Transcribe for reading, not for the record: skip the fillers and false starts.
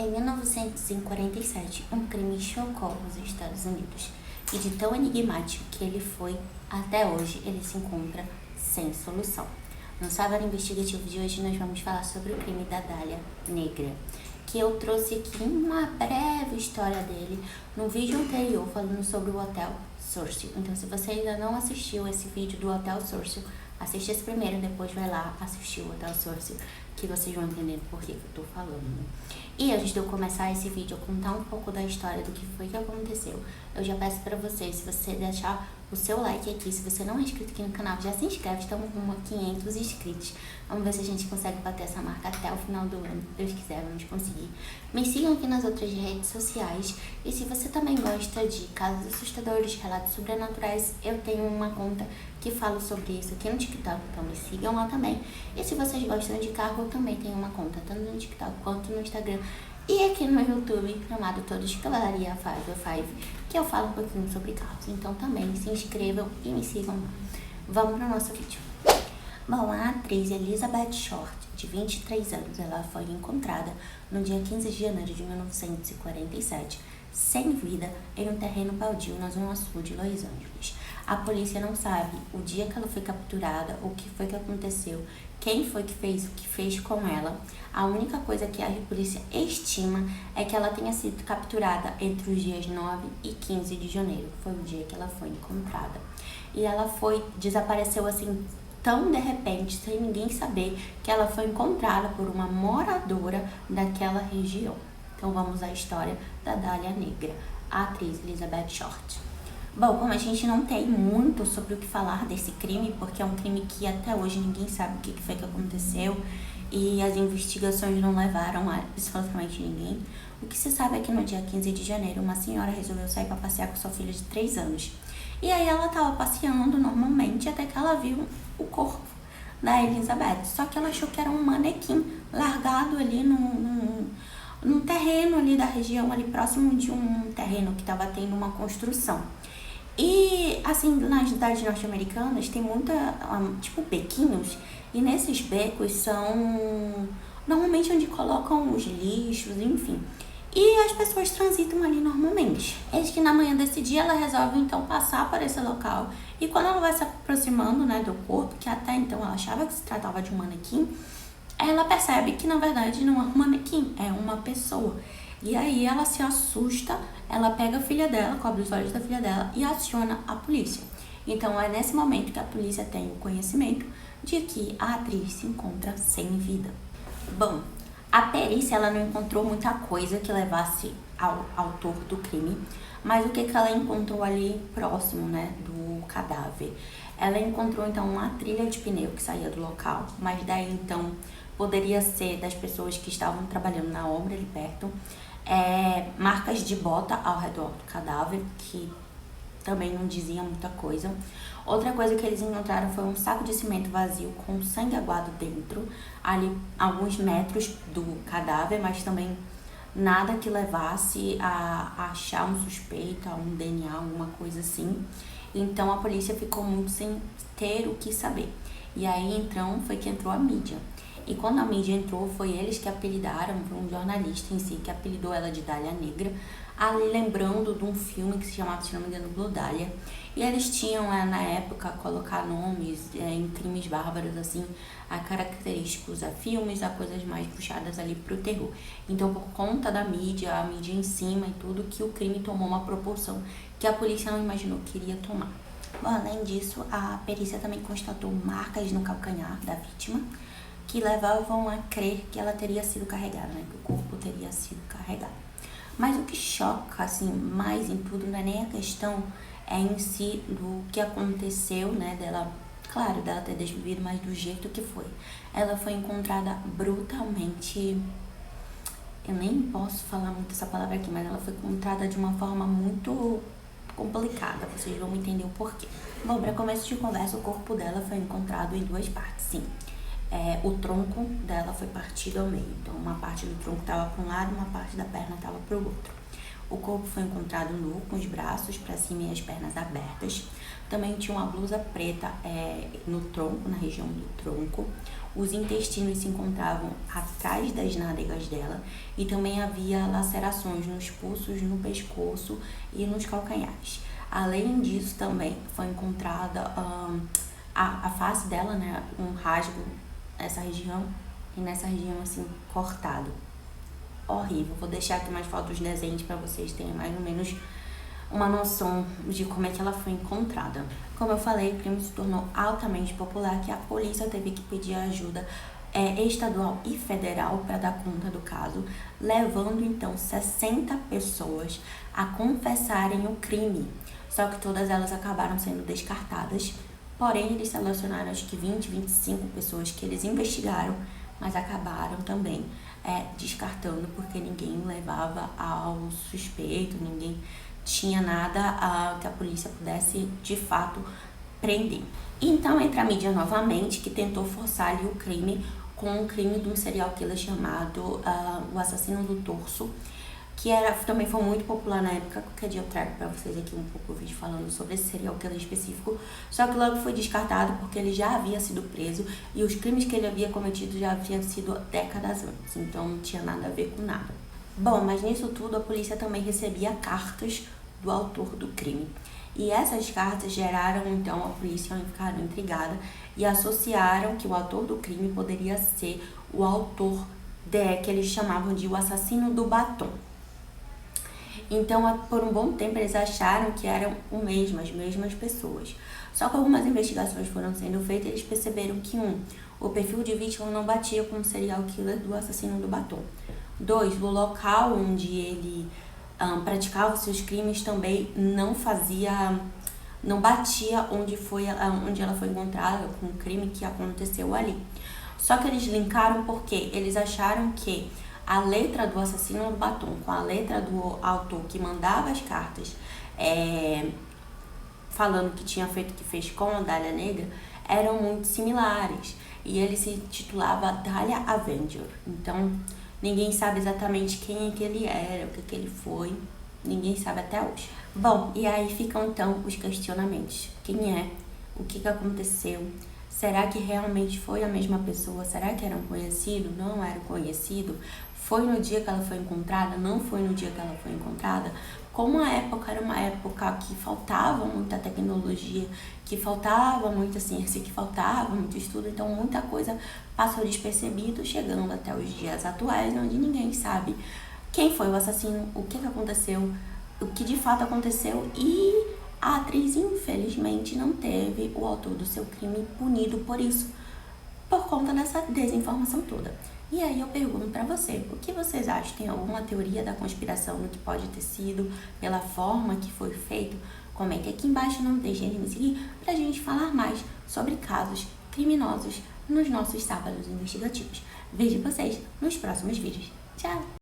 Em 1947, um crime chocou os Estados Unidos e de tão enigmático que ele foi, até hoje ele se encontra sem solução. No Sábado Investigativo de hoje nós vamos falar sobre o crime da Dália Negra, que eu trouxe aqui uma breve história dele no vídeo anterior falando sobre o Hotel Cecil. Então, se você ainda não assistiu esse vídeo do Hotel Cecil, assiste esse primeiro, depois vai lá assistir o Hotel Cecil, que vocês vão entender por que eu tô falando. E antes de eu começar esse vídeo, eu contar um pouco da história do que foi que aconteceu, eu já peço pra vocês, se você deixar o seu like aqui, se você não é inscrito aqui no canal, já se inscreve, estamos rumo a 500 inscritos. Vamos ver se a gente consegue bater essa marca até o final do ano, se Deus quiser, vamos conseguir. Me sigam aqui nas outras redes sociais, e se você também gosta de casos assustadores, relatos sobrenaturais, eu tenho uma conta que falo sobre isso aqui no TikTok, então me sigam lá também. E se vocês gostam de carro, eu também tenho uma conta, tanto no TikTok quanto no Instagram e aqui no YouTube, chamado Todos Cavalaria 505, que eu falo um pouquinho sobre carros. Então também se inscrevam e me sigam lá. Vamos para o nosso vídeo. Bom, a atriz Elizabeth Short, de 23 anos, ela foi encontrada no dia 15 de janeiro de 1947, sem vida, em um terreno baldio na zona sul de Los Angeles. A polícia não sabe o dia que ela foi capturada, o que foi que aconteceu, quem foi que fez o que fez com ela. A única coisa que a polícia estima é que ela tenha sido capturada entre os dias 9 e 15 de janeiro, foi o dia que ela foi encontrada. E ela desapareceu assim, tão de repente, sem ninguém saber, que ela foi encontrada por uma moradora daquela região. Então vamos à história da Dália Negra, a atriz Elizabeth Short. Bom, como a gente não tem muito sobre o que falar desse crime, porque é um crime que até hoje ninguém sabe o que foi que aconteceu e as investigações não levaram a absolutamente ninguém, o que se sabe é que no dia 15 de janeiro uma senhora resolveu sair para passear com sua filha de 3 anos. E aí ela estava passeando normalmente até que ela viu o corpo da Elizabeth, só que ela achou que era um manequim largado ali num terreno ali da região, ali próximo de um terreno que estava tendo uma construção. E, assim, nas cidades norte-americanas tem muita, tipo, bequinhos, e nesses becos são normalmente onde colocam os lixos, enfim. E as pessoas transitam ali normalmente. Eis que na manhã desse dia ela resolve, então, passar por esse local. E quando ela vai se aproximando, né, do corpo, que até então ela achava que se tratava de um manequim, ela percebe que, na verdade, não é um manequim, é uma pessoa. E aí ela se assusta, ela pega a filha dela, cobre os olhos da filha dela e aciona a polícia. Então é nesse momento que a polícia tem o conhecimento de que a atriz se encontra sem vida. Bom, a perícia ela não encontrou muita coisa que levasse ao autor do crime, mas o que ela encontrou ali próximo, né, do cadáver? Ela encontrou então uma trilha de pneu que saía do local, mas daí então poderia ser das pessoas que estavam trabalhando na obra ali perto. Marcas de bota ao redor do cadáver, que também não dizia muita coisa. Outra coisa que eles encontraram foi um saco de cimento vazio com sangue aguado dentro, ali alguns metros do cadáver, mas também nada que levasse a achar um suspeito, um DNA, alguma coisa assim. Então a polícia ficou muito sem ter o que saber. E aí então foi que entrou a mídia. E quando a mídia entrou, foi eles que apelidaram, foi um jornalista em si que apelidou ela de Dália Negra, ali lembrando de um filme que se chamava, se não me engano, Blue Dália. E eles tinham, na época, colocar nomes em crimes bárbaros, assim, a característicos a filmes, a coisas mais puxadas ali pro terror. Então, por conta da mídia, a mídia em cima e tudo, que o crime tomou uma proporção que a polícia não imaginou que iria tomar. Bom, além disso, a perícia também constatou marcas no calcanhar da vítima, que levavam a crer que ela teria sido carregada, né? Que o corpo teria sido carregado. Mas o que choca, assim, mais em tudo, não é nem a questão em si do que aconteceu, né? Dela, claro, dela ter desvivido, mas do jeito que foi. Ela foi encontrada brutalmente, eu nem posso falar muito essa palavra aqui, mas ela foi encontrada de uma forma muito complicada, vocês vão entender o porquê. Bom, para começo de conversa, o corpo dela foi encontrado em 2 partes, sim. O tronco dela foi partido ao meio, então uma parte do tronco estava para um lado, uma parte da perna estava para o outro. O corpo foi encontrado nu, com os braços para cima e as pernas abertas. Também tinha uma blusa preta no tronco, na região do tronco. Os intestinos se encontravam atrás das nádegas dela e também havia lacerações nos pulsos, no pescoço e nos calcanhares. Além disso, também foi encontrada a face dela, né, um rasgo nessa região e nessa região assim cortado. Horrível. Vou deixar aqui mais fotos dos desenhos para vocês terem mais ou menos uma noção de como é que ela foi encontrada. Como eu falei, o crime se tornou altamente popular, que a polícia teve que pedir ajuda estadual e federal para dar conta do caso, levando então 60 pessoas a confessarem o crime. Só que todas elas acabaram sendo descartadas, porém eles selecionaram acho que 20, 25 pessoas que eles investigaram, mas acabaram também descartando porque ninguém levava ao suspeito, ninguém tinha nada que a polícia pudesse de fato prender. Então entra a mídia novamente, que tentou forçar ali o crime com o crime de um serial killer chamado o Assassino do Torso, que também foi muito popular na época. Qualquer dia eu trago para vocês aqui um pouco o vídeo falando sobre esse serial killer específico, só que logo foi descartado porque ele já havia sido preso e os crimes que ele havia cometido já haviam sido décadas antes, então não tinha nada a ver com nada. Bom, mas nisso tudo a polícia também recebia cartas do autor do crime. E essas cartas geraram então a polícia ficaram intrigada e associaram que o autor do crime poderia ser o autor que eles chamavam de o assassino do batom. Então, por um bom tempo, eles acharam que eram as mesmas pessoas. Só que algumas investigações foram sendo feitas e eles perceberam que o perfil de vítima não batia com o serial killer do assassino do batom. 2, o local onde ele praticava os seus crimes também não batia onde ela foi encontrada com o crime que aconteceu ali. Só que eles linkaram porque eles acharam que a letra do assassino do batom com a letra do autor que mandava as cartas falando que tinha feito o que fez com a Dália Negra eram muito similares. E ele se titulava Dália Avenger. Então, ninguém sabe exatamente quem é que ele era, o que ele foi. Ninguém sabe até hoje. Bom, e aí ficam então os questionamentos. Quem é? O que aconteceu? Será que realmente foi a mesma pessoa? Será que era um conhecido? Não era conhecido? Foi no dia que ela foi encontrada? Não foi no dia que ela foi encontrada? Como a época era uma época que faltava muita tecnologia, que faltava muita ciência, que faltava muito estudo, então muita coisa passou despercebido, chegando até os dias atuais, onde ninguém sabe quem foi o assassino, o que aconteceu, o que de fato aconteceu, e a atriz, infelizmente, não teve o autor do seu crime punido por isso, por conta dessa desinformação toda. E aí eu pergunto pra você, o que vocês acham? Tem alguma teoria da conspiração no que pode ter sido, pela forma que foi feito? Comente aqui embaixo, não deixem de me seguir pra gente falar mais sobre casos criminosos nos nossos sábados investigativos. Vejo vocês nos próximos vídeos. Tchau!